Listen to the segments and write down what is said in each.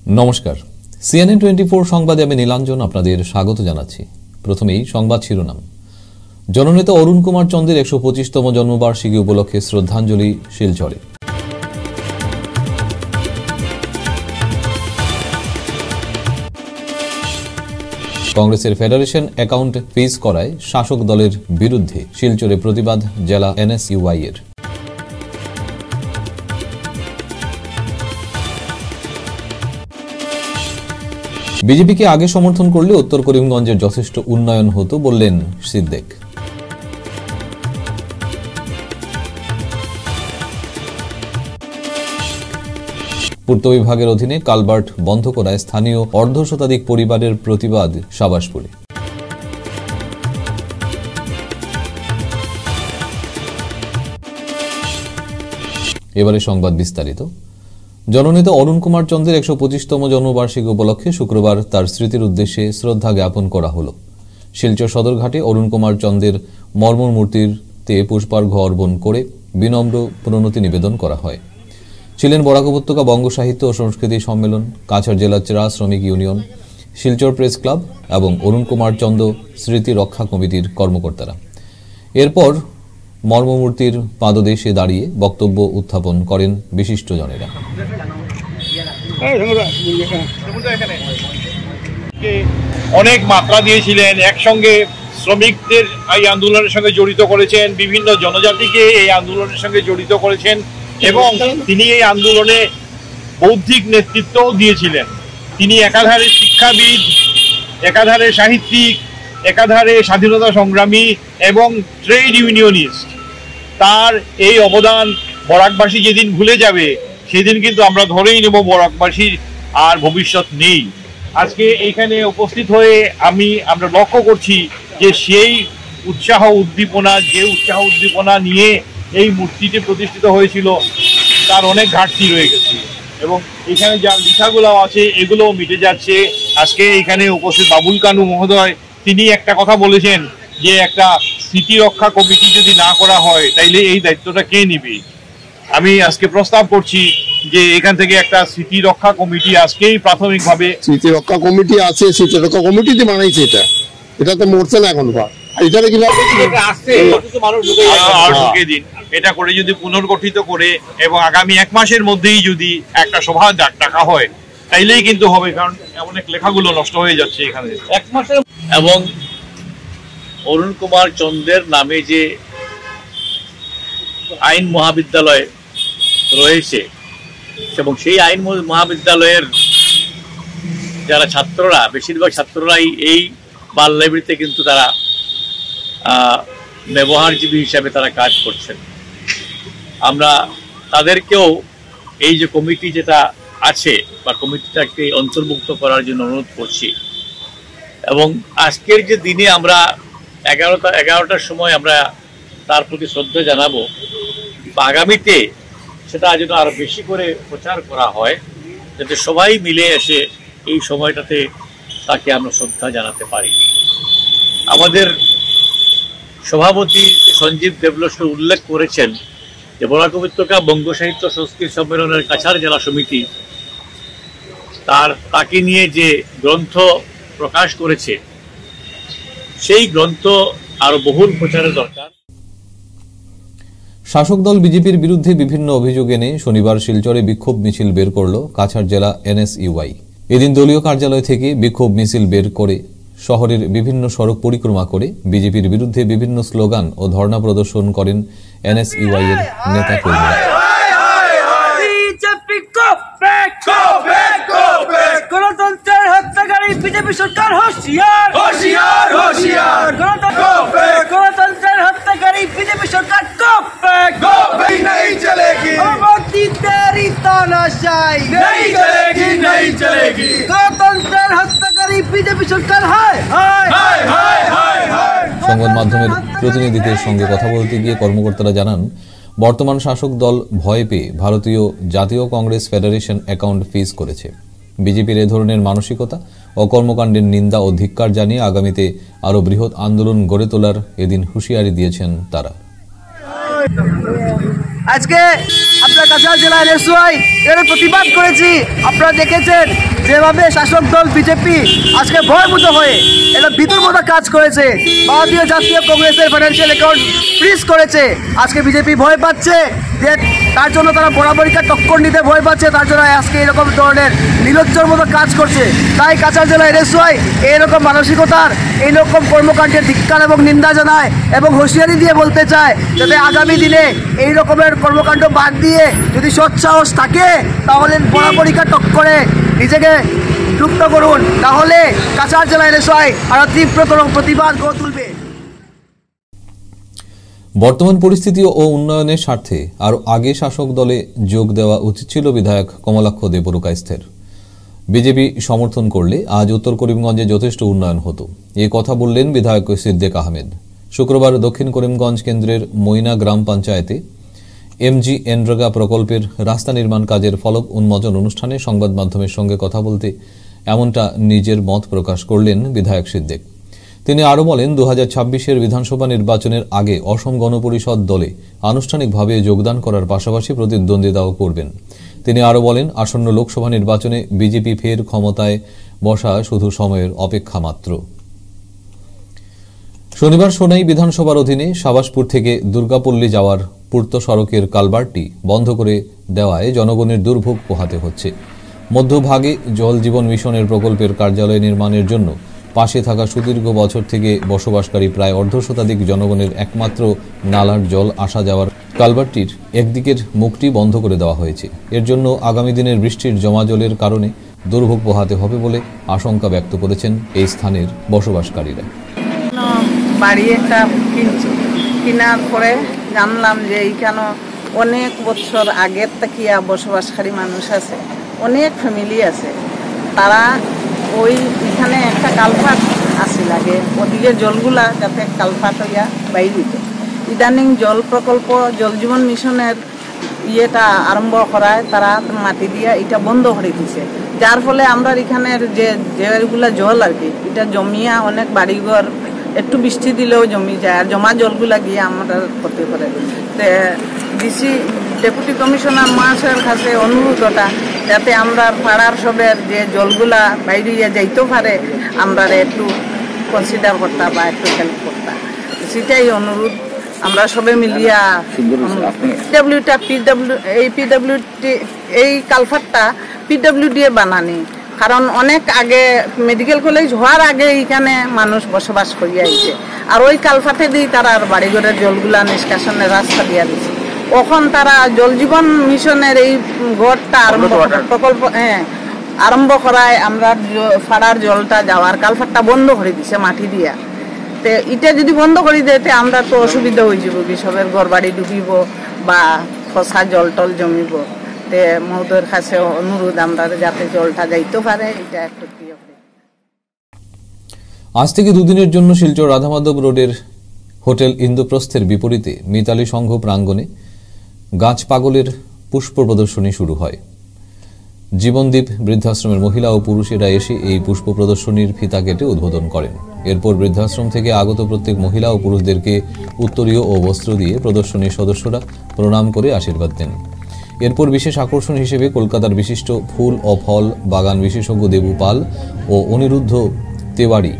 নমস্কার, CNN 24 সংবাদে আমি নীলাঞ্জন আপনাদের স্বাগত জানাচ্ছি। প্রথমেই সংবাদ শিরোনাম। জননেতা অরুণ কুমার চন্দের 125তম জন্মবার্ষিকী উপলক্ষে শ্রদ্ধাঞ্জলি শিলচরে। কংগ্রেসের ফেডারেশন অ্যাকাউন্ট ফ্রিজ করায় শাসক দলের বিরুদ্ধে শিলচরে প্রতিবাদ জেলা NSUI এর। বিজেপিকে আগে সমর্থন করলে উত্তর করিমগঞ্জের যথেষ্ট উন্নয়ন হতো বললেন সিদ্দিক। পূর্ত বিভাগের অধীনে কালভার্ট বন্ধ করায় স্থানীয় অর্ধশতাধিক পরিবারের প্রতিবাদ সাবাসপুরে। এবারে সংবাদ বিস্তারিত। জননেতা অরুণ কুমার চন্দের 125তম জন্মবার্ষিকী উপলক্ষে শুক্রবার তার স্মৃতির উদ্দেশ্যে শ্রদ্ধা জ্ঞাপন করা হল। শিলচর সদরঘাটে অরুণ কুমার চন্দের মর্মর মূর্তিতে পুষ্পার্ঘ্য অর্পণ করে বিনম্র প্রণতি নিবেদন করা হয়। ছিলেন বরাক উপত্যকা বঙ্গ সাহিত্য ও সংস্কৃতি সম্মেলন, কাছাড় জেলা চা শ্রমিক ইউনিয়ন, শিলচর প্রেস ক্লাব এবং অরুণ কুমার চন্দ স্মৃতি রক্ষা কমিটির কর্মকর্তারা। এরপর মর্মমূর্তির পাদদেশে দাঁড়িয়ে বক্তব্য উত্থাপন করেন বিশিষ্টজনেরা। অনেক মাত্রা দিয়েছিলেন, একসঙ্গে শ্রমিকদের এই আন্দোলনের সঙ্গে জড়িত করেছেন, বিভিন্ন জনজাতিকে এই আন্দোলনের সঙ্গে জড়িত করেছেন এবং তিনি এই আন্দোলনে বৌদ্ধিক নেতৃত্বও দিয়েছিলেন। তিনি একাধারে শিক্ষাবিদ, একাধারে সাহিত্যিক, একাধারে স্বাধীনতা সংগ্রামী এবং ট্রেড ইউনিয়নিস্ট। তার এই অবদান বরাকবাসী যেদিন ভুলে যাবে সেদিন কিন্তু আমরা ধরেই নেব বরাকবাসীর আর ভবিষ্যৎ নেই। আজকে এইখানে উপস্থিত হয়ে আমরা লক্ষ্য করছি যে সেই উৎসাহ উদ্দীপনা নিয়ে এই মূর্তিটি প্রতিষ্ঠিত হয়েছিল তার অনেক ঘাটতি রয়ে গেছে এবং এখানে যা লেখাগুলো আছে এগুলোও মিটে যাচ্ছে। আজকে এখানে উপস্থিত বাবুল কানু মহোদয় তিনি একটা কথা বলেছেন যে একটা স্মৃতি রক্ষা কমিটি যদি না করা হয় তাইলে এই দায়িত্বটা কে নেবে। আমি আজকে প্রস্তাব করছি যে এখান থেকে একটা স্মৃতি রক্ষা কমিটি আজকেই প্রাথমিকভাবে স্মৃতি রক্ষা কমিটি আছে, স্মৃতি রক্ষা কমিটিতে বানাইছে এটা তো মরছে না এখন। এটা করে যদি পুনর্গঠিত করে এবং আগামী 1 মাসের মধ্যেই যদি একটা সভা ডাকা হয় তাইলেই কিন্তু হবে, কারণ অনেক লেখাগুলো নষ্ট হয়ে যাচ্ছে এখানে 1 মাসের। এবং অরুণ কুমার চন্দের নামে যে আইন মহাবিদ্যালয় রয়েছে এবং সেই আইন মহাবিদ্যালয়ের যারা ছাত্ররা, বেশিরভাগ ছাত্ররাই এই বাল লাইব্রেরিতে কিন্তু তারা ব্যবহারজীবী হিসাবে তারা কাজ করছেন। আমরা তাদেরকেও এই যে কমিটি যেটা আছে বা কমিটিটাকে অন্তর্ভুক্ত করার জন্য অনুরোধ করছি এবং আজকের যে দিনে আমরা 11টার সময় আমরা তার প্রতি শ্রদ্ধা জানাবো, আগামীতে সেটা যেন আরো বেশি করে প্রচার করা হয় যাতে সবাই মিলে এসে এই সময়টাতে তাকে আমরা শ্রদ্ধা জানাতে পারি। আমাদের সভাপতি সঞ্জীব দেবলস্কর উল্লেখ করেছেন যে বরাক উপত্যকা বঙ্গ সাহিত্য সংস্কৃতি সম্মেলনের কাছাড় জেলা সমিতি তাকে নিয়ে যে গ্রন্থ প্রকাশ করেছে সেই গ্রন্থ আরো বহুল প্রচারের দরকার। শাসক দল বিজেপির বিরুদ্ধে বিভিন্ন অভিযোগ এনে শনিবার শিলচরে বিক্ষোভ মিছিল বের করল কাছাড় জেলা NSUI। এদিন দলীয় কার্যালয় থেকে বিক্ষোভ মিছিল বের করে শহরের বিভিন্ন সড়ক পরিক্রমা করে বিজেপির বিরুদ্ধে বিভিন্ন স্লোগান ও ধর্ণা প্রদর্শন করেন NSUI এর নেতা কর্মীরা। গণতন্ত্রের হত্যাকারী বিজেপি সরকার হুঁশিয়ার, হুঁশিয়ার, হুঁশিয়ার। গণতন্ত্রের হত্যাকারী বিজেপি সরকার नहीं चलेगी, मोदी तेरी तानाशाही नहीं चलेगी, नहीं चलेगी। गणतंत्रेর হত্যাকারী বিজেপি সরকার হায় হায় হায় হায় হায় হায়। সংবাদ মাধ্যমের প্রতিনিধিদের সঙ্গে কথা বলতে গিয়ে কর্মকর্তারা জানান, বর্তমান শাসক দল ভয় পেয়ে ভারতীয় জাতীয় কংগ্রেস ফেডারেশন অ্যাকাউন্ট ফ্রিজ করেছে। বিজেপির এ ধরনের মানসিকতা ও কর্মকাণ্ডের নিন্দা ও ধিক্কার জানিয়ে আগামীতে আরো বৃহৎ আন্দোলন গড়ে তোলার এদিন হুঁশিয়ারি দিয়েছেন তারা। আজকে আপনার কাছাড় জেলার এসওয়াই এর প্রতিবাদ করেছি। আপনারা দেখেছেন যেভাবে শাসক দল বিজেপি আজকে ভয়ভূত হয়ে এটা বিদুর মতো কাজ করেছে। ভারতীয় জাতীয় কংগ্রেসের ফাইন্যান্সিয়াল অ্যাকাউন্ট ফ্রিজ করেছে। আজকে বিজেপি ভয় পাচ্ছে যে তার জন্য তারা বরাবরিকা টক্কর নিতে ভয় পাচ্ছে, তার জন্য আজকে এরকম ধরনের নির্লজ্জর মতো কাজ করছে। তাই কাছাড় জেলার এসওয়াই এইরকম মানসিকতার এইরকম কর্মকাণ্ডের ধিক্কার এবং নিন্দা জানায় এবং হুঁশিয়ারি দিয়ে বলতে চায় যাতে আগামী দিনে এই রকমের কর্মকাণ্ড বাদ দিয়ে যদি সৎসাহস থাকে তাহলে বরাবরিকা টক্করে নিজেকে যুক্ত করুন, তাহলে কাছাড় জেলার এসওয়াই আরো তীব্রতর প্রতিবাদ গড়ে তুলবে। বর্তমান পরিস্থিতি ও উন্নয়নের স্বার্থে আরও আগে শাসক দলে যোগ দেওয়া উচিত ছিল বিধায়ক কমলাক্ষ দে বড়ুকাইস্থের। বিজেপি সমর্থন করলে আজ উত্তর করিমগঞ্জে যথেষ্ট উন্নয়ন হতো, এ কথা বললেন বিধায়ক সিদ্দিক আহমেদ। শুক্রবার দক্ষিণ করিমগঞ্জ কেন্দ্রের মইনা গ্রাম পঞ্চায়েতে এমজি এনরেগা প্রকল্পের রাস্তা নির্মাণ কাজের ফলক উন্মোচন অনুষ্ঠানে সংবাদ মাধ্যমের সঙ্গে কথা বলতে এমনটা নিজের মত প্রকাশ করলেন বিধায়ক সিদ্দিক। তিনি আরও বলেন, 2026-এর বিধানসভা নির্বাচনের আগে অসম গণপরিষদ দলে আনুষ্ঠানিকভাবে যোগদান করার পাশাপাশি প্রতিদ্বন্দ্বিতাও করবেন। তিনি আরও বলেন, আসন্ন লোকসভা নির্বাচনে বিজেপি ফের ক্ষমতায় বসা শুধু সময়ের অপেক্ষা মাত্র। শনিবার সোনাই বিধানসভার অধীনে সাবাসপুর থেকে দুর্গাপল্লী যাওয়ার পূর্ত সড়কের কালভার্টটি বন্ধ করে দেওয়ায় জনগণের দুর্ভোগ পোহাতে হচ্ছে। মধ্যভাগে জল জীবন মিশনের প্রকল্পের কার্যালয় নির্মাণের জন্য পাশে থাকা সুদীর্ঘ বছর থেকে বসবাসকারী প্রায় অর্ধশতাধিক জনগণের একমাত্র নালার জল আসা যাওয়ার কালভার্টটির একদিকের মুখটি বন্ধ করে দেওয়া হয়েছে। এর জন্য আগামী দিনের বৃষ্টির জমা জলের কারণে দুর্ভোগ পোহাতে হবে বলে আশঙ্কা ব্যক্ত করেছেন এই স্থানের বসবাসকারীরা। বাড়ি একটা কেনার পরে জানলাম যে এইখানে অনেক বছর আগের তাকিয়া বসবাসকারী মানুষ আছে, অনেক ফ্যামিলি আছে। তারা ওই এখানে একটা কালভার্ট আসি লাগে, ওদিকে জলগুলা যাতে কালভার্ট হইয়া বাইর হইত। ইদানিং জল প্রকল্প জল জীবন মিশনের ইয়েটা আরম্ভ করায় তারা মাটি দিয়া এটা বন্ধ করে দিছে, যার ফলে আমরা এখানের যেগুলা জল আর কি এটা জমিয়া অনেক বাড়িঘর একটু বৃষ্টি দিলেও জমি যায়, আর জমা জলগুলা গিয়ে আমরা ক্ষতি করে। ডিসি ডেপুটি কমিশনার মহাশয়ের কাছে অনুরোধটা যাতে আমরা পাড়ার সবের যে জলগুলা বাইরে যাইতেও পারে আমরা একটু কনসিডার করতাম বা একটু হেল্প করতাম, সেটাই অনুরোধ। আমরা সবে মিলিয়া পিডব্লিউটি এই কালভার্টটা পিডব্লিউডি বানানি, কারণ অনেক আগে মেডিকেল কলেজ হওয়ার আগে এইখানে মানুষ বসবাস করিয়া আইছে, আর ওই কালভার্টে দিয়ে তারা বাড়িঘরের জলগুলা নিষ্কাশনের রাস্তা দিয়া দিচ্ছে। এখন তারা জল জীবন মিশনের এই ঘরটা প্রকল্প আরম্ভ করায় আমরা ফাড়ার জলটা যাওয়ার কালভার্টটা বন্ধ করে দিছে মাটি দিয়া। তো এটা যদি বন্ধ করে দেয় আমরা তো অসুবিধা হয়ে যাব, কি সবের ঘর বাড়ি ডুবিব বা ফসা জল টল জমিব। মহোদয়ের কাছে অনুরোধ আমরা যাতে জলটা যাইতে পারে এটা একটু। আজ থেকে দুদিনের জন্য শিলচর রাধামাধব রোডের হোটেল ইন্দ্রপ্রস্থের বিপরীতে মিতালি সংঘ প্রাঙ্গণে গাছ পাগলের পুষ্প প্রদর্শনী শুরু হয়। জীবনদীপ বৃদ্ধাশ্রমের মহিলা ও পুরুষেরা এসে এই পুষ্প প্রদর্শনীর ফিতা কেটে উদ্বোধন করেন। এরপর বৃদ্ধাশ্রম থেকে আগত প্রত্যেক মহিলা ও পুরুষদেরকে উত্তরীয় ও বস্ত্র দিয়ে প্রদর্শনীর সদস্যরা প্রণাম করে আশীর্বাদ দেন। এরপর বিশেষ আকর্ষণ হিসেবে কলকাতার বিশিষ্ট ফুল ও ফল বাগান বিশেষজ্ঞ দেবু পাল ও অনিরুদ্ধ তেওয়ারি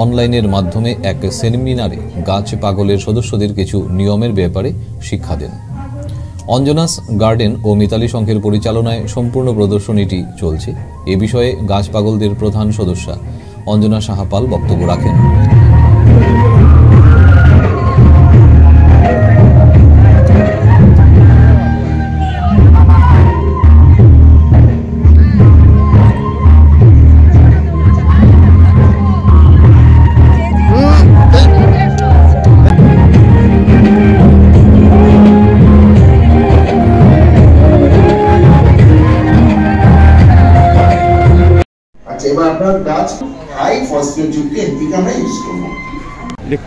অনলাইনের মাধ্যমে এক সেমিনারে গাছ পাগলের সদস্যদের কিছু নিয়মের ব্যাপারে শিক্ষা দেন। অঞ্জনাস গার্ডেন ও মিতালি সংঘের পরিচালনায় সম্পূর্ণ প্রদর্শনীটি চলছে। এ বিষয়ে গাছ পাগলদের প্রধান সদস্যা অঞ্জনা সাহাপাল বক্তব্য রাখেন।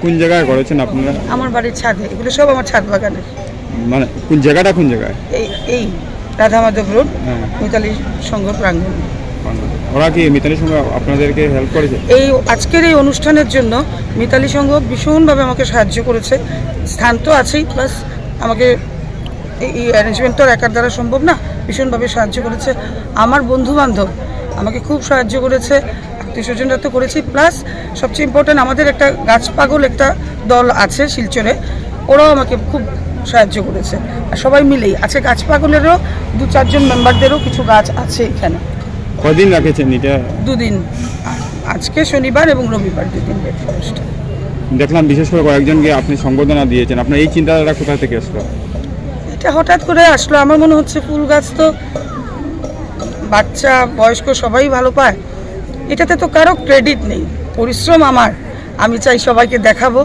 কোন জায়গায় করেছেন আপনারা? আমার বাড়ির ছাদে, এগুলো সব আমার ছাদ বাগানের। মানে কোন জায়গাটা কোন জায়গায়? এই রাধামাধব রোড মিতালি সংঘ প্রাঙ্গণ। ওরা কি মিতালি সংঘ আপনাদেরকে হেল্প করেছে? এই আজকের এই অনুষ্ঠানের জন্য মিতালি সংঘ ভীষণভাবে আমাকে সাহায্য করেছে। স্থান তো আছেই, প্লাস আমাকে এই অ্যারেঞ্জমেন্ট তো একার দ্বারা সম্ভব না, ভীষণভাবে সাহায্য করেছে। আমার বন্ধুবান্ধব আমাকে খুব সাহায্য করেছে, আত্মীয় স্বজনরা তো করেছি, প্লাস সবচেয়ে ইম্পর্টেন্ট আমাদের একটা গাছ পাগল একটা দল আছে শিলচরে, ওরাও আমাকে খুব সাহায্য করেছে। আর সবাই মিলেই আছে, গাছ পাগলেরও 2-4 জন মেম্বারদেরও কিছু গাছ আছে এখানে। কদিন রাখেছেন এটা? 2 দিন, আজকে শনিবার এবং রবিবার 2 দিন রেড ফরেস্ট। দেখলাম বিশেষ করে কয়েকজনকে আপনি সংবর্ধনা দিয়েছেন, আপনার এই চিন্তাধারা কোথা থেকে আসলো? এটা হঠাৎ করে আসলো, আমার মনে হচ্ছে ফুল গাছ তো বাচ্চা বয়স্ক সবাই ভালো পায়, এটাতে তো কারো ক্রেডিট নেই, পরিশ্রম আমার, আমি চাই সবাইকে দেখাবো।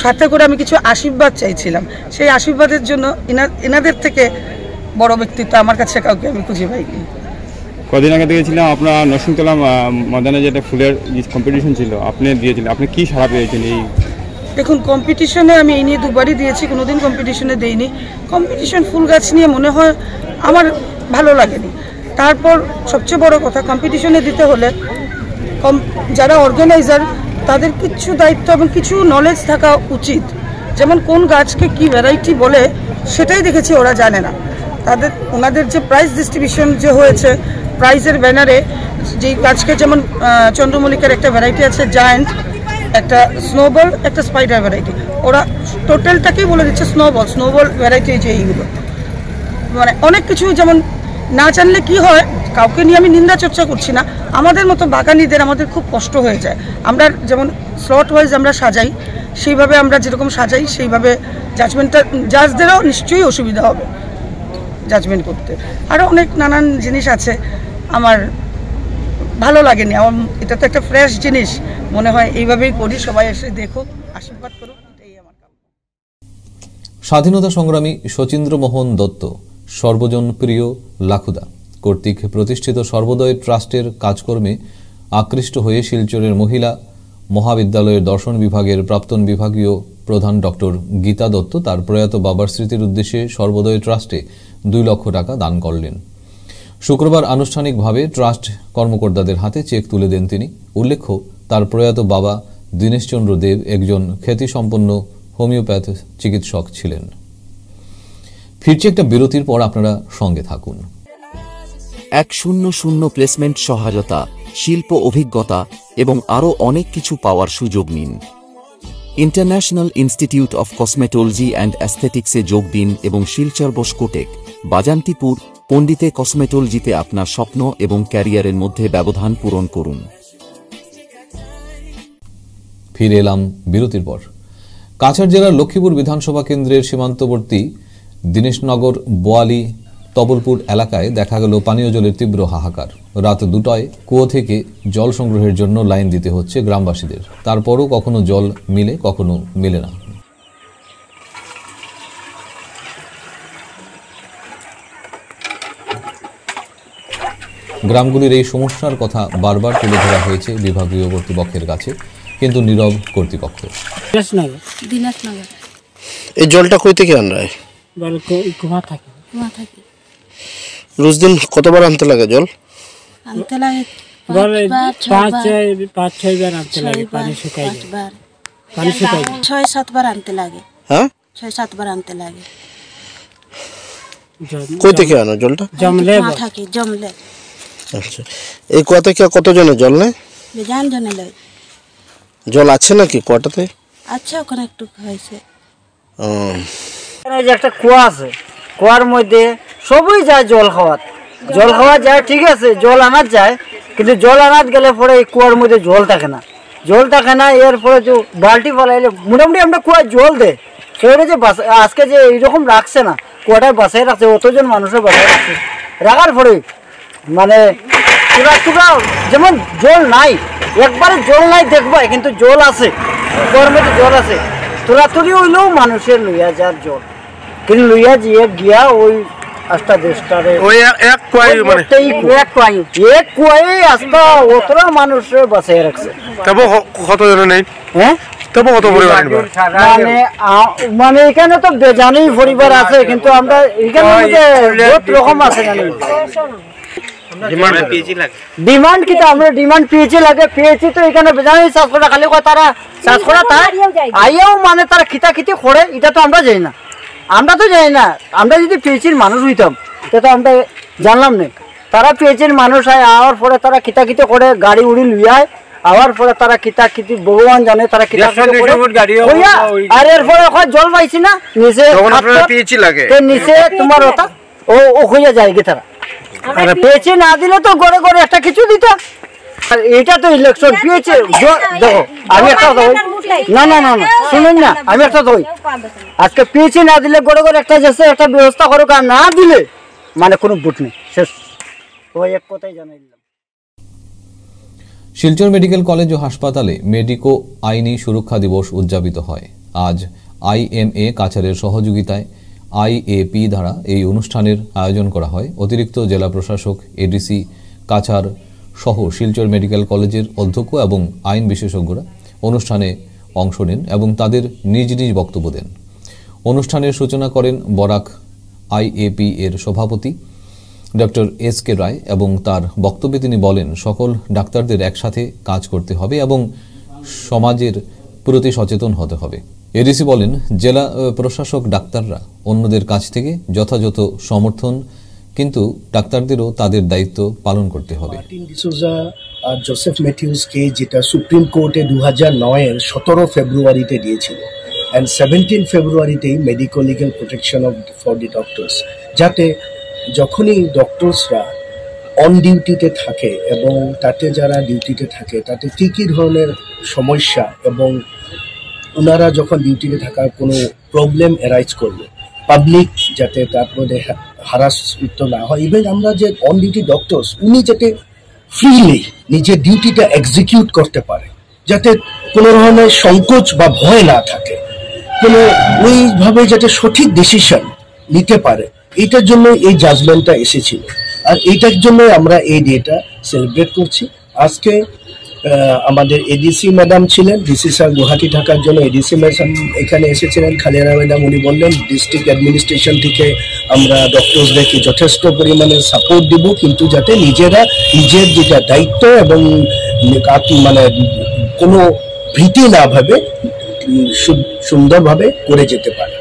সাথে করে আমি কিছু আশীর্বাদ চাইছিলাম, সেই আশীর্বাদের জন্য এনাদের থেকে বড় ব্যক্তিত্ব আমার কাছে কাউকে আমি খুঁজে পাইনি। কদিন আগে দেখেছিলাম আপনার নরসিংতলা ময়দানে যেটা ফুলের কম্পিটিশন ছিল, আপনি দিয়েছিলেন, আপনি কি সাড়া পেয়েছেন? এই দেখুন, কম্পিটিশনে আমি এই নিয়ে 2বারই দিয়েছি, কোনোদিন কম্পিটিশনে দেইনি। কম্পিটিশন ফুল গাছ নিয়ে মনে হয় আমার ভালো লাগেনি। তারপর সবচেয়ে বড় কথা, কম্পিটিশনে দিতে হলে যারা অর্গানাইজার তাদের কিছু দায়িত্ব এবং কিছু নলেজ থাকা উচিত, যেমন কোন গাছকে কি ভ্যারাইটি বলে সেটাই দেখেছি ওরা জানে না। ওনাদের যে প্রাইজ ডিস্ট্রিবিউশন যে হয়েছে, প্রাইজের ব্যানারে যেই গাছকে, যেমন চন্দ্রমল্লিকার একটা ভ্যারাইটি আছে জায়ান্ট, একটা স্নোবল, একটা স্পাইডার ভ্যারাইটি, ওরা টোটালটাকেই বলে দিচ্ছে স্নোবল ভ্যারাইটি। যে এইগুলো মানে অনেক কিছু, যেমন না জানলে কি হয়, কাউকে নিয়ে আমি নিন্দা চর্চা করছি না, আমাদের মতো বাগানিদের আমাদের খুব কষ্ট হয়ে যায়। আমরা যেমন স্লট ওয়াইজ আমরা সাজাই, সেইভাবে আমরা যেরকম সাজাই সেইভাবে জাজমেন্টটা, জাজদেরও নিশ্চয়ই অসুবিধা হবে জাজমেন্ট করতে। আরও অনেক নানান জিনিস আছে আমার ভালো লাগেনি, আমার এটা তো একটা ফ্রেশ জিনিস, মনে হয় এইভাবেই করি, সবাই এসে দেখুক, আশীর্বাদ করুক, এটাই আমার কাম। স্বাধীনতা সংগ্রামী শচীন্দ্রমোহন দত্ত সর্বজনপ্রিয় লাখুদা কর্তৃক প্রতিষ্ঠিত সর্বোদয় ট্রাস্টের কাজকর্মে আকৃষ্ট হয়ে শিলচরের মহিলা মহাবিদ্যালয়ের দর্শন বিভাগের প্রাক্তন বিভাগীয় প্রধান ডক্টর গীতা দত্ত তার প্রয়াত বাবার স্মৃতির উদ্দেশ্যে সর্বোদয় ট্রাস্টে 2 লক্ষ টাকা দান করলেন। শুক্রবার আনুষ্ঠানিকভাবে ট্রাস্ট কর্মকর্তাদের হাতে চেক তুলে দেন তিনি। উল্লেখ্য, তার প্রয়াত বাবা দীনেশচন্দ্র দেব একজন খ্যাতিসম্পন্ন হোমিওপ্যাথ চিকিৎসক ছিলেন। ফিরছে একটা বিরতির পর, আপনারা সঙ্গে থাকুন। 100 প্লেসমেন্ট সহায়তা, শিল্প অভিজ্ঞতা এবং আরও অনেক কিছু পাওয়ার সুযোগ নিন। International Institute of Cosmetology and অ্যাস্থেটিক্সে যোগ দিন এবং শিলচর বসকোটেক, বাজান্তিপুর, পণ্ডিতে কসমেটোলজিতে আপনার স্বপ্ন এবং ক্যারিয়ারের মধ্যে ব্যবধান পূরণ করুন। ফিরে এলাম বিরতির পর। কাছাড় জেলার লক্ষ্মীপুর বিধানসভা কেন্দ্রের সীমান্তবর্তী দীনেশনগর, বোয়ালি, তবলপুর এলাকায় দেখা গেল পানীয় জলের তীব্র হাহাকার। রাত 2টায় কুয়ো থেকে জল সংগ্রহের জন্য লাইন দিতে হচ্ছে গ্রামবাসীদের, তারপরও কখনো জল মিলে কখনো মেলে না। গ্রামগুলির এই সমস্যার কথা বারবার তুলে ধরা হয়েছে বিভাগীয় কর্তৃপক্ষের কাছে, কিন্তু নীরব কর্তৃপক্ষ। এই জলটা কই থেকে আনরা? রোজ দিন কতবার আনতে লাগে জল? আনতে লাগে 5-6 বার আনতে লাগে, পানি শুকায় যায়, পানি শুকায় 6-7 বার আনতে লাগে। হ্যাঁ, 6-7 বার আনতে লাগে। কই থেকে আনো জলটা? জমলে থাকে, জমলে। আচ্ছা, এই কুয়া থেকে কতজনের জল নেয়? বেজান জনে লয়। জল আছে নাকি কুয়াটাতে? আচ্ছা, ওখানে একটু হয়েছে। এখানে যে একটা কুয়া আছে, কুয়ার মধ্যে সবই যায় জল খাওয়া যায়, ঠিক আছে, জল আনার যায়, কিন্তু জল আনার গেলে পরে এই কুয়ার মধ্যে জল থাকে না, এরপরে যে বালতি ফেলাইলে মোটামুটি আমরা কুয়ায় জল দেয়, সেটা যে আজকে যে এইরকম রাখছে না, কুয়াটায় বাসায় রাখছে, অতজন মানুষের বাসায় রাখছে, রাখার পরে মানে পুরা যেমন জল নাই, একবারে জল নাই দেখবা, কিন্তু জল আছে, কুয়ার মধ্যে জল আছে, তোরাতুরি হইলেও মানুষের লইয়া যার জল, কিন্তু লইয়া গিয়া ওই আস্তা দেশটারে ওই এক কুয়াই মানে এক কুয়াই আস্তা অতরা মানুষের বাঁচাই রাখছে। তবে কতজন নেই? হ্যাঁ, তবে কত পরিবার? মানে এখানে তো বেজানি পরিবার আছে, কিন্তু আমরা এখানে বহুত রকম আছে জানি। ডিমান্ড কিন্তু আমরা ডিমান্ড পেয়েছি তো এখানে বেজানি চাষ করা, খালি তারা চাষ করা তাই আইয়াও মানে তারা খিতা খিতি করে, এটা তো আমরা যাই না, আমরা তো জানি না, আমরা যদি পিএইচির মানুষ হইতাম তো আমরা জানলাম না। তারা পিএইচির মানুষ হয়, আওয়ার পরে তারা কিতা করে গাড়ি উড়ি লুয়ায়, আওয়ার পরে তারা কিতা ভগবান জানে তারা কিতা আর এর পরে জল পাইছি না নিচে নিচে তোমার ওটা ও হইয়া যায় গে তারা। পিএইচি না দিলে তো গড়ে গড়ে একটা কিছু দিত। আর এটা তো ইলেকশন পিএইচি। দেখো আমি একটা না না না না শুনুন না, আমি একটা ধই আজকে পিএইচি না দিলে গড়ে গড়ে একটা যাচ্ছে একটা ব্যবস্থা করুক, আর না দিলে মানে কোনো ভোট নেই, শেষ। ওই এক কথাই জানাইলাম। শিলচর মেডিকেল কলেজ ও হাসপাতালে মেডিকো আইনি সুরক্ষা দিবস উদযাপিত হয়। আজ আইএমএ কাছাড়ের সহযোগিতায় আইএপি দ্বারা এই অনুষ্ঠানের আয়োজন করা হয়। অতিরিক্ত জেলা প্রশাসক এডিসি কাছাড় সহ শিলচর মেডিকেল কলেজের অধ্যক্ষ এবং আইন বিশেষজ্ঞরা অনুষ্ঠানে অংশ নেন এবং তাদের নিজ নিজ বক্তব্য দেন। অনুষ্ঠানের সূচনা করেন বরাক আইএপি এর সভাপতি ডক্টর এস.কে. রায় এবং তার বক্তব্যে তিনি বলেন, সকল ডাক্তারদের একসাথে কাজ করতে হবে এবং সমাজের প্রতি সচেতন হতে হবে। এডিসি বলেন, জেলা প্রশাসক ডাক্তাররা অন্যদের কাছ থেকে যথাযথ সমর্থন, কিন্তু ডাক্তারদেরও তাদের দায়িত্ব পালন করতে হবে। জোসেফ ম্যাথিউসকে যেটা সুপ্রিম কোর্টে 2009-এর 17 ফেব্রুয়ারিতে দিয়েছিল, অ্যান্ড 17 ফেব্রুয়ারিতেই medico legal protection for the doctors, যাতে যখনই ডক্টরসরা অন ডিউটিতে থাকে এবং তাতে যারা ডিউটিতে থাকে তাতে কী কী ধরনের সমস্যা এবং ওনারা যখন ডিউটিতে থাকার কোনো প্রবলেম অ্যারাইজ করবে, পাবলিক যাতে তার মধ্যে হারাসমেন্ট না হয়। ইভেন আমরা যে অন ডিউটি ডক্টরস উনি যাতে ফ্রিলি নিজের ডিউটিটা এক্সিকিউট করতে পারে, যাতে কোনো ধরনের সংকোচ বা ভয় না থাকে, কোনো ওইভাবে যাতে সঠিক ডিসিশন নিতে পারে, এইটার জন্য এই জাজমেন্টটা এসেছিল। আর এইটার জন্য আমরা এই ডেটা সেলিব্রেট করছি। আজকে আমাদের এডিসি ম্যাডাম ছিলেন, ডিসি স্যার গুয়াহাটি থাকার জন্য এডিসি ম্যাডাম এখানে এসেছিলেন, খালিয়ানা ম্যাডাম। উনি বললেন ডিস্ট্রিক্ট অ্যাডমিনিস্ট্রেশন থেকে আমরা ডক্টরসদেরকে যথেষ্ট পরিমাণে সাপোর্ট দিব, কিন্তু যাতে নিজেরা নিজের যেটা দায়িত্ব এবং মানে কোনো ভীতি না ভাবে সুন্দরভাবে করে যেতে পারে।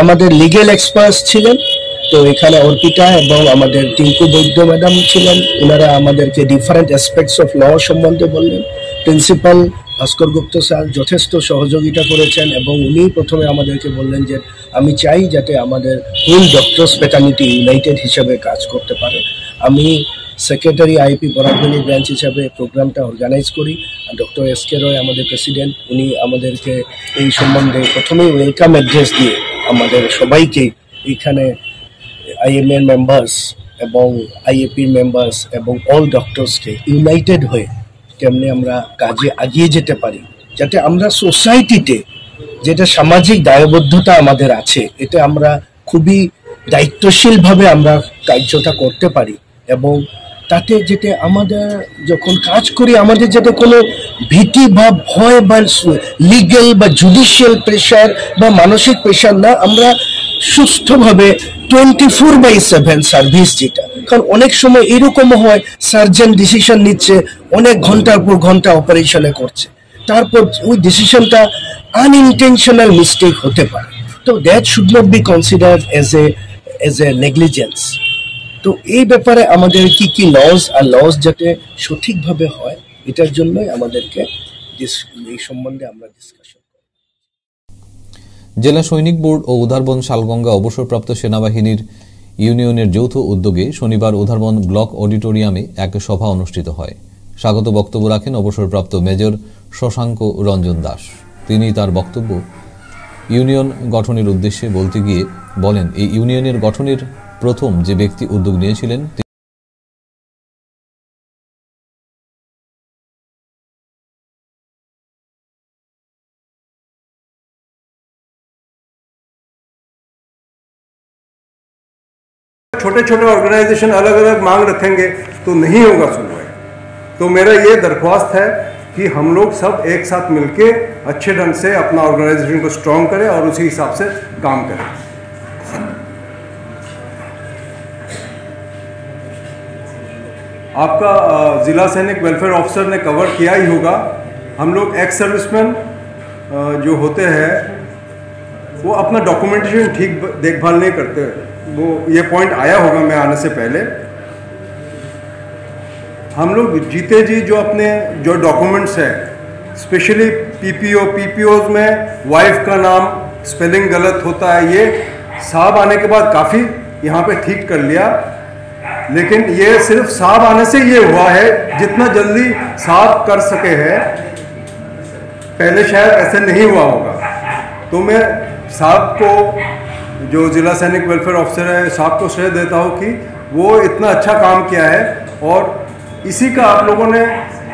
আমাদের লিগেল এক্সপার্টস ছিলেন, তো এখানে অর্পিতা এবং আমাদের টিঙ্কু বৈদ্য ম্যাডাম ছিলেন। ওনারা আমাদেরকে ডিফারেন্ট অ্যাসপেক্টস অফ ল সম্বন্ধে বললেন। প্রিন্সিপাল ভাস্কর গুপ্ত স্যার যথেষ্ট সহযোগিতা করেছেন এবং উনি প্রথমে আমাদেরকে বললেন যে আমি চাই যাতে আমাদের হোল ডক্টরস ফ্রেটার্নিটি ইউনাইটেড হিসাবে কাজ করতে পারে। আমি সেক্রেটারি আইপি বরাকভ্যালি ব্রাঞ্চ হিসাবে প্রোগ্রামটা অর্গানাইজ করি। Doctor S K. রয় আমাদের প্রেসিডেন্ট, উনি আমাদেরকে এই সম্বন্ধে প্রথমেই ওয়েলকাম অ্যাড্রেস দিয়ে আমাদের সবাইকে এখানে আইএমএর মেম্বার্স এবং আইএপির মেম্বার্স এবং অল ডক্টরসকে ইউনাইটেড হয়ে কেমনে আমরা কাজে এগিয়ে যেতে পারি, যাতে আমরা সোসাইটিতে যেটা সামাজিক দায়বদ্ধতা আমাদের আছে এটা আমরা খুবই দায়িত্বশীলভাবে আমরা কার্যটা করতে পারি এবং তাতে যেতে আমাদের যখন কাজ করি আমাদের যাতে কোনো ভীতি বা ভয় বা লিগ্যাল বা জুডিশিয়াল প্রেশার বা মানসিক প্রেশার না, আমরা সুস্থভাবে 24/7 সার্ভিস, যেটা কারণ অনেক সময় এরকমও হয় সার্জন ডিসিশন নিচ্ছে, অনেক ঘন্টার পর ঘন্টা অপারেশনে করছে, তারপর ওই ডিসিশনটা আনইনটেনশনাল মিস্টেক হতে পারে। তো that should not be considered as a negligence. তো এই ব্যাপারে আমাদের কি কি লস আর লস যাতে সঠিকভাবে হয়, এটার জন্যই আমাদেরকে এই সম্বন্ধে আমরা ডিসকাশন। জেলা সৈনিক বোর্ড ও উধারবন শালগঙ্গা অবসরপ্রাপ্ত সেনাবাহিনীর ইউনিয়নের যৌথ উদ্যোগে শনিবার উধারবন ব্লক অডিটোরিয়ামে এক সভা অনুষ্ঠিত হয়। স্বাগত বক্তব্য রাখেন অবসরপ্রাপ্ত মেজর শশাঙ্ক রঞ্জন দাস। তিনি তার বক্তব্য ইউনিয়ন গঠনের উদ্দেশ্যে বলতে গিয়ে বলেন, এই ইউনিয়নের গঠনের প্রথম যে ব্যক্তি উদ্যোগ নিয়েছিলেন छोटे छोटे ऑर्गेनाइजेशन अलग अलग मांग रखेंगे तो नहीं होगा सुनवाई। तो मेरा ये दरख्वास्त है कि हम लोग सब एक साथ मिलके अच्छे ढंग से अपना ऑर्गेनाइजेशन को स्ट्रॉन्ग करें और उसी हिसाब से काम करें। आपका ज़िला सैनिक वेलफेयर ऑफिसर ने कवर किया ही होगा। हम लोग एक्स सर्विसमैन जो होते हैं वो अपना डॉक्यूमेंटेशन ठीक देखभाल नहीं करते। वो ये पॉइंट आया होगा मैं आने से पहले। हम लोग जीते जी जो अपने जो डॉक्यूमेंट्स है, स्पेशली पीपीओज में वाइफ का नाम स्पेलिंग गलत होता है, ये साहब आने के बाद काफ़ी यहाँ पे ठीक कर लिया। लेकिन ये सिर्फ साहब आने से ये हुआ है, जितना जल्दी साहब कर सके हैं पहले शायद ऐसे नहीं हुआ होगा। तो मैं साहब को, जो जिला सैनिक वेलफेयर ऑफिसर है, साहब को श्रेय देता हूँ कि वो इतना अच्छा काम किया है। और इसी का आप लोगों ने,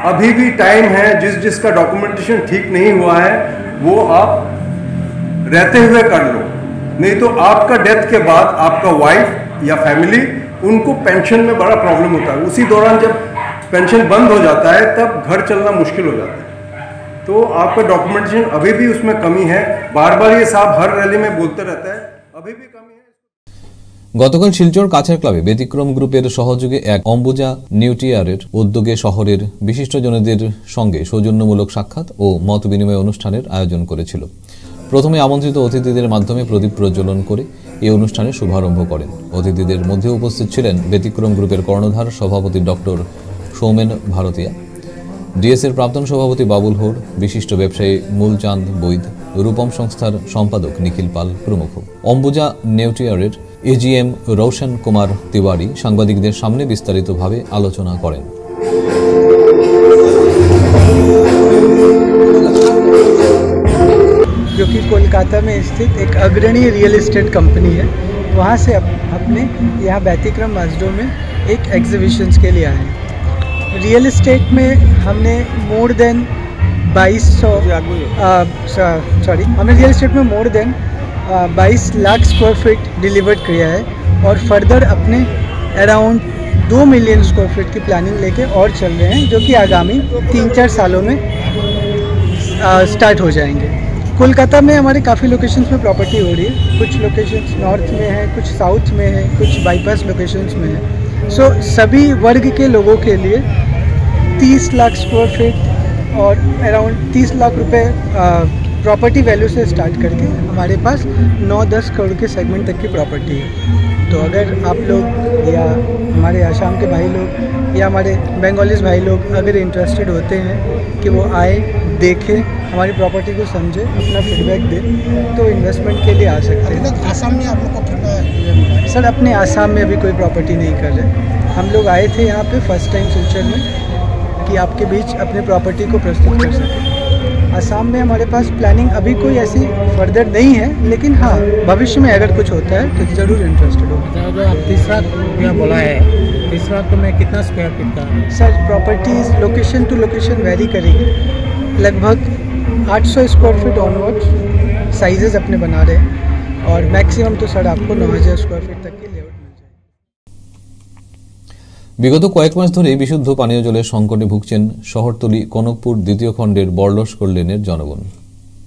अभी भी टाइम है, जिसका डॉक्यूमेंटेशन ठीक नहीं हुआ है वो आप रहते हुए कर लो, नहीं तो आपका डेथ के बाद आपका वाइफ या फैमिली, उनको पेंशन में बड़ा प्रॉब्लम होता है। उसी दौरान जब पेंशन बंद हो जाता है तब घर चलना मुश्किल हो जाता है। तो आपका डॉक्यूमेंटेशन अभी भी उसमें कमी है। बार बार ये साहब हर रैली में बोलते रहता है, अभी भी कमी है। গতকাল শিলচর কাছের ক্লাবে ব্যতিক্রম গ্রুপের সহযোগে এক অম্বুজা নিউট্রিয়ারের উদ্যোগে শহরের বিশিষ্টজনদের সঙ্গে সৌজন্যমূলক সাক্ষাৎ ও মত বিনিময় অনুষ্ঠানের আয়োজন করেছিল। প্রথমে আমন্ত্রিত অতিথিদের মাধ্যমে প্রদীপ প্রজ্বলন করে এই অনুষ্ঠানের শুভারম্ভ করেন। অতিথিদের মধ্যে উপস্থিত ছিলেন ব্যতিক্রম গ্রুপের কর্ণধার সভাপতি ডক্টর সৌমেন ভারতীয়া, ডিএসের প্রাক্তন সভাপতি বাবুল হোর, বিশিষ্ট ব্যবসায়ী মূলচাঁদ বৈদ, রূপম সংস্থার সম্পাদক নিখিল পাল প্রমুখ। অম্বুজা নিউট্রিয়ারের এজিএম রৌশন কুমার তিওয়ারি সাংবাদিকদের সামনে বিস্তারিতভাবে আলোচনা করেন। जो कि कोलकाता में स्थित एक अग्रणी रियल एस्टेट कंपनी है, वहाँ से अपने यहाँ व्यतिक्रम मस्जिदों में एक एग्जीबिशंस के लिए आए हैं। रियल एस्टेट में हमने more than 22 lakh square feet delivered किया है और फर्दर अपने अराउंड 2 मिलियन स्क्वायर फीट की प्लानिंग लेके और चल रहे हैं, जो कि आगामी 3-4 सालों में स्टार्ट हो जाएंगे। कोलकाता में हमारे काफ़ी लोकेशंस में प्रॉपर्टी हो रही है, कुछ लोकेशंस नॉर्थ में है, कुछ साउथ में है, कुछ बाईपास लोकेशंस में है। सो सभी वर्ग के लोगों के लिए 30 लाख स्क्वायर फीट और अराउंड 30 लाख रुपए प्रॉपर्टी वैल्यू से स्टार्ट करके हमारे पास 9-10 करोड़ के सेगमेंट तक की प्रॉपर्टी है। तो अगर आप लोग या हमारे आसाम के भाई लोग या हमारे बंगालीज भाई लोग अगर इंटरेस्टेड होते हैं कि वो आए, देखें, हमारी प्रॉपर्टी को समझे, अपना फीडबैक दें, तो इन्वेस्टमेंट के लिए आ सकते हैं। आसाम में आप लोग को कितना है? सर अपने आसाम में अभी कोई प्रॉपर्टी नहीं कर रहे। हम लोग आए थे यहाँ पे फर्स्ट टाइम सिलचर में कि आपके बीच अपने प्रॉपर्टी को प्रस्तुत कर सकें। आसाम में हमारे पास प्लानिंग अभी कोई ऐसी फर्दर नहीं है, लेकिन हाँ भविष्य में अगर कुछ होता है तो ज़रूर इंटरेस्टेड होगा। जो आप 30 लाख रुपया बोला है, 30 लाख में कितना स्क्वायर फीट का? Sir properties location to location vary करेगी, लगभग 800 स्क्वायर फीट ऑनवर्ड साइजेस अपने बना रहे हैं और मैक्सिमम तो सर आपको 9000 स्क्वायर फीट तक की लेआउट। বিগত কয়েক মাস ধরে বিশুদ্ধ পানীয় জলের সংকটে ভুগছেন শহরতলি কনকপুর দ্বিতীয় খণ্ডের বড়লস্কর লেনের জনগণ।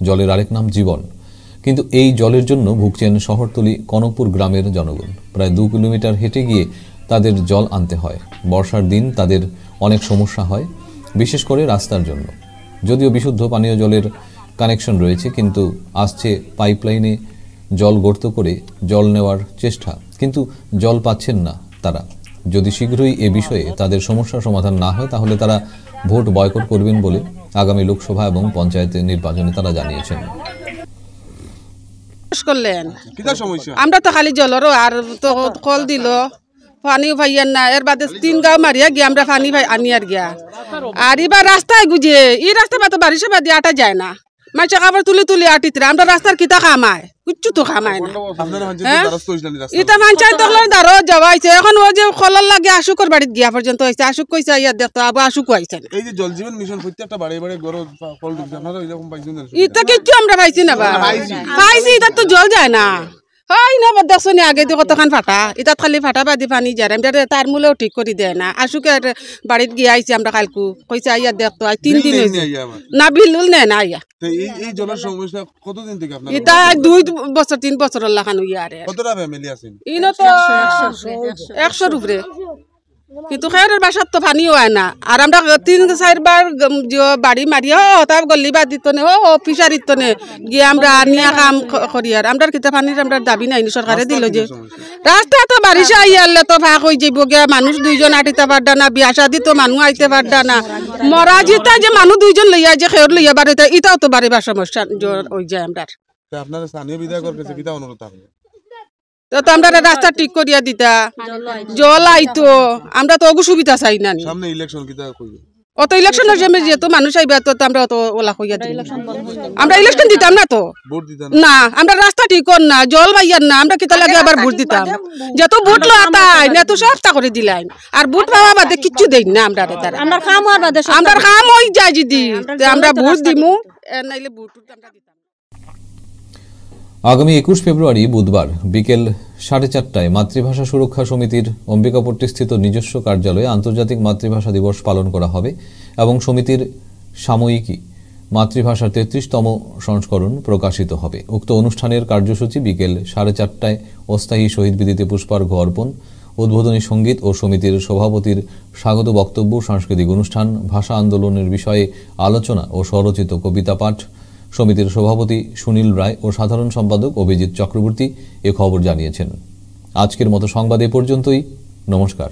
জলের আরেক নাম জীবন, কিন্তু এই জলের জন্য ভুগছেন শহরতলি কনকপুর গ্রামের জনগণ। প্রায় 2 কিলোমিটার হেঁটে গিয়ে তাদের জল আনতে হয়। বর্ষার দিন তাদের অনেক সমস্যা হয়, বিশেষ করে রাস্তার জন্য। যদিও বিশুদ্ধ পানীয় জলের কানেকশন রয়েছে, কিন্তু আসছে পাইপলাইনে জল গর্ত করে জল নেওয়ার চেষ্টা, কিন্তু জল পাচ্ছেন না তারা। যদি শীঘ্রই এ বিষয়ে তাদের সমস্যার সমাধান না হয় তাহলে তারা ভোট বয়কট করবেন বলে আগামী লোকসভা এবং পঞ্চায়েতের নির্বাচনে তারা জানিয়েছেন। আমরা তো খালি জলেরও আর তো কল দিল, পানিও ভাইয়ার না, এর বাদে 3 গাঁও মারিয়া গিয়ে আমরা পানি ভাই আনি আর গিয়া। আর এবার রাস্তায় গুজিয়ে এই রাস্তা তো বারিশে বাদে আটা যায় না, মাছ কাপড় তুলি তুলি আটিতে আমরা রাস্তার কিতা খামায়, কিচ্ছু তো খামায় না। এটা পঞ্চায়েত দাঁড়ো যাওয়া হয়েছে, এখন ও যে খলার লাগে আশুকর বাড়িতে গিয়া পর্যন্ত হয়েছে। আশুক কইছে ইয়ার দেখতো আবার আশুক আইছে। এই যে জল জীবন মিশন প্রত্যেকটা বাড়ি বাড়ি গরো কল দিছে, আপনারা এরকম পাইছেন না? এটা কিচ্ছু আমরা পাইছি না, পাইছি এটা তো জল যায় না। হয় না দেখছো নি আগে দিয়ে কতখান ফাটা, এটা খালি ফাটা বাদি পানি যায়, তার মূলেও ঠিক করে দেয় না। আশুকে বাড়িতে গিয়ে আইছি আমরা কালকু, কইছে আইয়া দেখতো 3 দিন হয়েছে না, বিল নেয় না আইয়া। এই জলের সমস্যা কতদিন থেকে আপনার? এটা 2 বছর 3 বছর লাগানো ইয়ারে। কতটা ফ্যামিলি আছেন? ইনো তো 100 উপরে। কিন্তু খেয়ারের বাসার তো পানিও হয় না। আর আমরা 3-4 বাড়ি মারিয়া তার গল্লি বা দিত নে ও ফিশারিত নে গিয়ে আমরা নিয়া কাম করি। আর আমরা কিতা পানির আমরা দাবি নাই সরকারে দিল যে রাস্তা তো বারিশে আইয়ালে তো ফাঁক হয়ে যাইব গিয়া মানুষ 2জন আটিতে পারডা না, বিয়া শাদি তো মানুষ আইতে পারডা না, মরা জিতা যে মানুষ 2জন লইয়া যে খেয়ার লইয়া বাড়িতে ইটাও তো বাড়িবার সমস্যা হয়ে যায়। আমরা আপনার স্থানীয় বিধায়কের কাছে কিতা অনুরোধ থাকবে? তো আমরা রাস্তা ঠিক করিয়া দিতা, জল আইতো, আমরা তো অগু সুবিধা চাই না। সামনে ইলেকশন কিতা কইবে? অত ইলেকশনের সময় যেহেতু মানুষ আইবা তো আমরা অত ওলা কইয়া দিই, আমরা ইলেকশন দিতাম না তো ভোট দিতাম না। আমরা রাস্তা ঠিক কর না, জল বাইয়ার না, আমরা কিতা লাগে আবার ভোট দিতাম। যেহেতু ভোট লো আতাই না তো সস্তা করে দিলাই, আর ভোট পাওয়া বাদে কিচ্ছু দেই না। আমরা আমরা কাম হওয়ার বাদে আমরা কাম হয়ে যায় যদি আমরা ভোট দিমু, নাইলে ভোট আমরা দিতাম। আগামী 21 ফেব্রুয়ারি বুধবার বিকেল 4:30টায় মাতৃভাষা সুরক্ষা সমিতির অম্বিকাপট্টিস্থিত নিজস্ব কার্যালয়ে আন্তর্জাতিক মাতৃভাষা দিবস পালন করা হবে এবং সমিতির সাময়িকী মাতৃভাষার 33তম সংস্করণ প্রকাশিত হবে। উক্ত অনুষ্ঠানের কার্যসূচি বিকেল 4:30টায় অস্থায়ী শহীদ বেদিতে পুষ্পার্ঘ্য অর্পণ, উদ্বোধনী সঙ্গীত ও সমিতির সভাপতির স্বাগত বক্তব্য, সাংস্কৃতিক অনুষ্ঠান, ভাষা আন্দোলনের বিষয়ে আলোচনা ও স্বরচিত কবিতা পাঠ। সমিতির সভাপতি সুনীল রায় ও সাধারণ সম্পাদক অভিজিৎ চক্রবর্তী এ খবর জানিয়েছেন। আজকের মতো সংবাদ এ পর্যন্তই। নমস্কার।